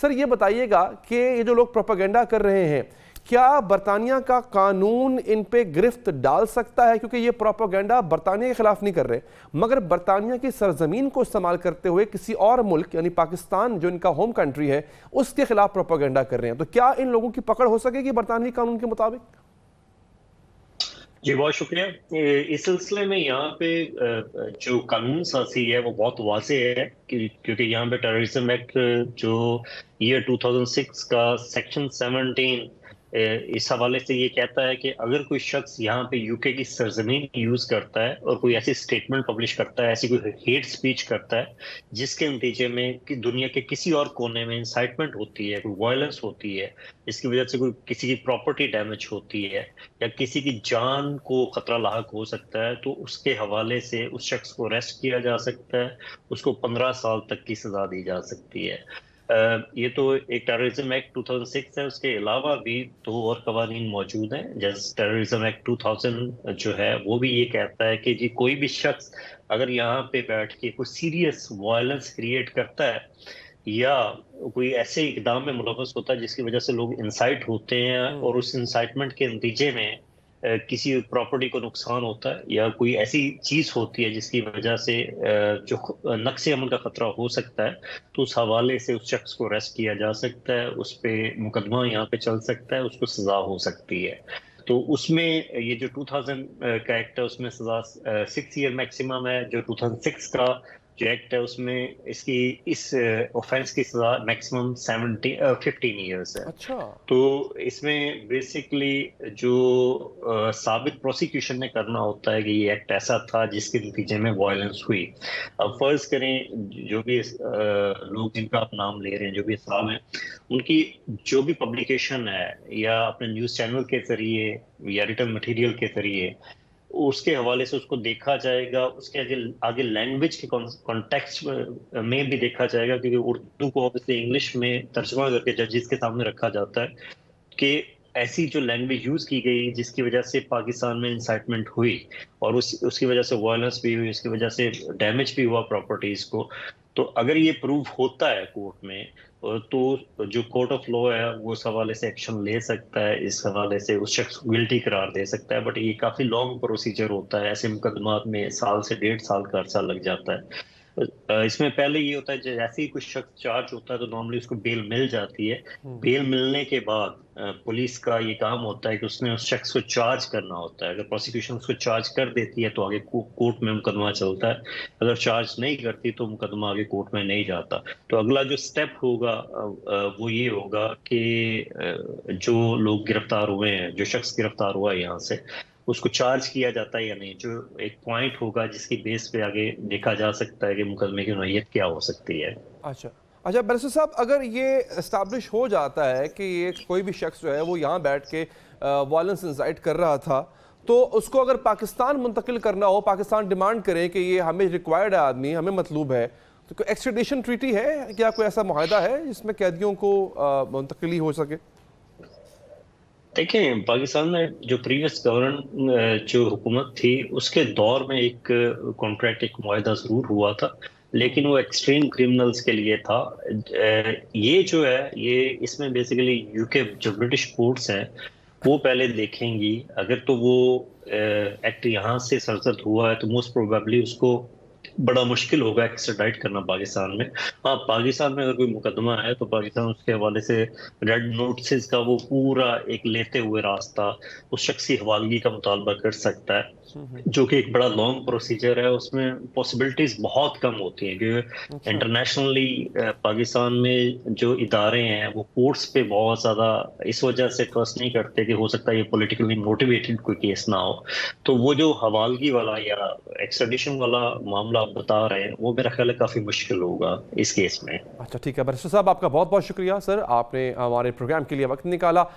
سر یہ بتائیے گا کہ یہ جو لوگ پروپیگنڈا کر رہے ہیں، کیا برطانیہ کا قانون ان پہ گرفت ڈال سکتا ہے؟ کیونکہ یہ پروپیگنڈا برطانیہ کے خلاف نہیں کر رہے، مگر برطانیہ کی سرزمین کو استعمال کرتے ہوئے کسی اور ملک یعنی پاکستان جو ان کا ہوم کنٹری ہے اس کے خلاف پروپیگنڈا کر رہے ہیں، تو کیا ان لوگوں کی پکڑ ہو سکے گی برطانوی قانون کے مطابق؟ جی بہت شکریہ۔ اس سلسلے میں یہاں پہ جو قانون سازی ہے وہ بہت واضح ہے کیونکہ یہاں پہ ٹیررزم ایکٹ جو ایئر 2006 کا سیکشن 17 اس حوالے سے یہ کہتا ہے کہ اگر کوئی شخص یہاں پہ یو کے کی سرزمین یوز کرتا ہے اور کوئی ایسی سٹیٹمنٹ پبلش کرتا ہے، ایسی کوئی ہیٹ سپیچ کرتا ہے جس کے نتیجے میں دنیا کے کسی اور کونے میں انسائٹمنٹ ہوتی ہے، کوئی وائلنس ہوتی ہے، جس کی وجہ سے کوئی کسی کی پراپرٹی ڈیمیج ہوتی ہے یا کسی کی جان کو خطرہ لاحق ہو سکتا ہے، تو اس کے حوالے سے اس شخص کو اریسٹ کیا جا سکتا ہے، اس کو 15 سال تک کی سزا دی جا سکتی ہے۔ یہ تو ایک ٹیررزم ایکٹ 2006 ہے، اس کے علاوہ بھی 2 اور قوانین موجود ہیں، جیسے ٹیررزم ایکٹ 2000 جو ہے وہ بھی یہ کہتا ہے کہ جی کوئی بھی شخص اگر یہاں پہ بیٹھ کے کوئی سیریس وائلنس کریٹ کرتا ہے یا کوئی ایسے اقدام میں ملوث ہوتا ہے جس کی وجہ سے لوگ انسائٹ ہوتے ہیں اور اس انسائٹمنٹ کے نتیجے میں کسی پراپرٹی کو نقصان ہوتا ہے یا کوئی ایسی چیز ہوتی ہے جس کی وجہ سے جو نقص عمل کا خطرہ ہو سکتا ہے، تو اس حوالے سے اس شخص کو اریسٹ کیا جا سکتا ہے، اس پہ مقدمہ یہاں پہ چل سکتا ہے، اس کو سزا ہو سکتی ہے۔ تو اس میں یہ جو 2000 کا ایکٹ ہے اس میں سزا 6 ایئر میکسیمم ہے، جو 2006 کا جو ایکٹ ہے اس میں اس اوفینس کی سزا میکسیمم 15 ایئرس ہے۔ اچھا، تو اس میں بیسکلی جو ثابت پروسیکیوشن نے کرنا ہوتا ہے کہ یہ ایکٹ ایسا تھا جس کے نتیجے میں وائلنس ہوئی۔ اب فرض کریں جو بھی لوگ جن کا آپ نام لے رہے ہیں، جو بھی اسلام ہیں، ان کی جو بھی پبلیکیشن ہے یا اپنے نیوز چینل کے ذریعے یا ریٹن مٹیریل کے ذریعے اس کے حوالے سے اس کو دیکھا جائے گا، اس کے آگے لینگویج کے کانٹیکسٹ میں بھی دیکھا جائے گا، کیونکہ اردو کو obviously انگلش میں ترجمہ کر کے ججز کے سامنے رکھا جاتا ہے کہ ایسی جو لینگویج یوز کی گئی جس کی وجہ سے پاکستان میں انسائٹمنٹ ہوئی اور اس کی وجہ سے وائلنس بھی ہوئی، اس کی وجہ سے ڈیمیج بھی ہوا پراپرٹیز کو، تو اگر یہ پروف ہوتا ہے کورٹ میں تو جو کورٹ آف لا ہے وہ اس حوالے سے ایکشن لے سکتا ہے، اس حوالے سے اس شخص کو گلٹی قرار دے سکتا ہے۔ بٹ یہ کافی لانگ پروسیجر ہوتا ہے، ایسے مقدمات میں 1 سال سے 1.5 سال کا عرصہ لگ جاتا ہے۔ اس میں پہلے یہ ہوتا ہے جیسے ہی کچھ شخص چارج ہوتا ہے تو نارملی اس کو بیل مل جاتی ہے۔ بیل ملنے کے بعد پولیس کا یہ کام ہوتا ہے کہ اس نے اس شخص کو چارج کرنا ہوتا ہے۔ اگر پروسیکیوشن اس کو چارج کر دیتی ہے تو آگے کورٹ میں مقدمہ چلتا ہے، اگر چارج نہیں کرتی تو مقدمہ آگے کورٹ میں نہیں جاتا۔ تو اگلا جو سٹیپ ہوگا وہ یہ ہوگا کہ جو لوگ گرفتار ہوئے ہیں، جو شخص گرفتار ہوا ہے یہاں سے، اس کو چارج کیا جاتا ہے یا نہیں، جو ایک پوائنٹ ہوگا جس کی بیس پہ آگے دیکھا جا سکتا ہے کہ مقدمے کی نوعیت کیا ہو سکتی ہے۔ اچھا بیرسٹر صاحب، اگر یہ اسٹیبلش ہو جاتا ہے کہ یہ کوئی بھی شخص جو ہے وہ یہاں بیٹھ کے وائلنس انسائٹ کر رہا تھا، تو اس کو اگر پاکستان منتقل کرنا ہو، پاکستان ڈیمانڈ کرے کہ یہ ہمیں ریکوائرڈ ہے، آدمی ہمیں مطلوب ہے، تو کوئی ایکسٹریڈیشن ٹریٹی ہے؟ کیا کوئی ایسا معاہدہ ہے جس میں قیدیوں کو منتقلی ہو سکے؟ دیکھیں، پاکستان میں جو پریویس گورنمنٹ جو حکومت تھی اس کے دور میں ایک کانٹریکٹ، ایک معاہدہ ضرور ہوا تھا، لیکن وہ ایکسٹریم کرمنلز کے لیے تھا۔ یہ جو ہے یہ اس میں بیسیکلی یو کے جو برٹش کورٹس ہیں وہ پہلے دیکھیں گی، اگر تو وہ ایکٹ یہاں سے سرزد ہوا ہے تو موسٹ پروبیبلی اس کو بڑا مشکل ہوگا ایکسٹراڈائٹ کرنا پاکستان میں۔ ہاں، پاکستان میں اگر کوئی مقدمہ ہے تو پاکستان اس کے حوالے سے ریڈ نوٹسز کا وہ پورا ایک لیتے ہوئے راستہ اس شخص کی حوالگی کا مطالبہ کر سکتا ہے، جو کہ ایک بڑا لانگ پروسیجر ہے۔ اس میں پاسبلٹیز بہت کم ہوتی ہیں کیونکہ انٹرنیشنلی پاکستان میں جو ادارے ہیں وہ کورٹس پہ بہت زیادہ اس وجہ سے ٹرسٹ نہیں کرتے کہ ہو سکتا ہے یہ پولیٹیکلی موٹیویٹڈ کوئی کیس نہ ہو۔ تو وہ جو حوالگی والا یا ایکسٹریڈیشن والا معاملہ آپ بتا رہے ہیں وہ میرا خیال ہے کافی مشکل ہوگا اس کیس میں۔ اچھا ٹھیک ہے، بیرسٹر صاحب آپ کا بہت بہت شکریہ سر، آپ نے ہمارے پروگرام کے لیے وقت نکالا۔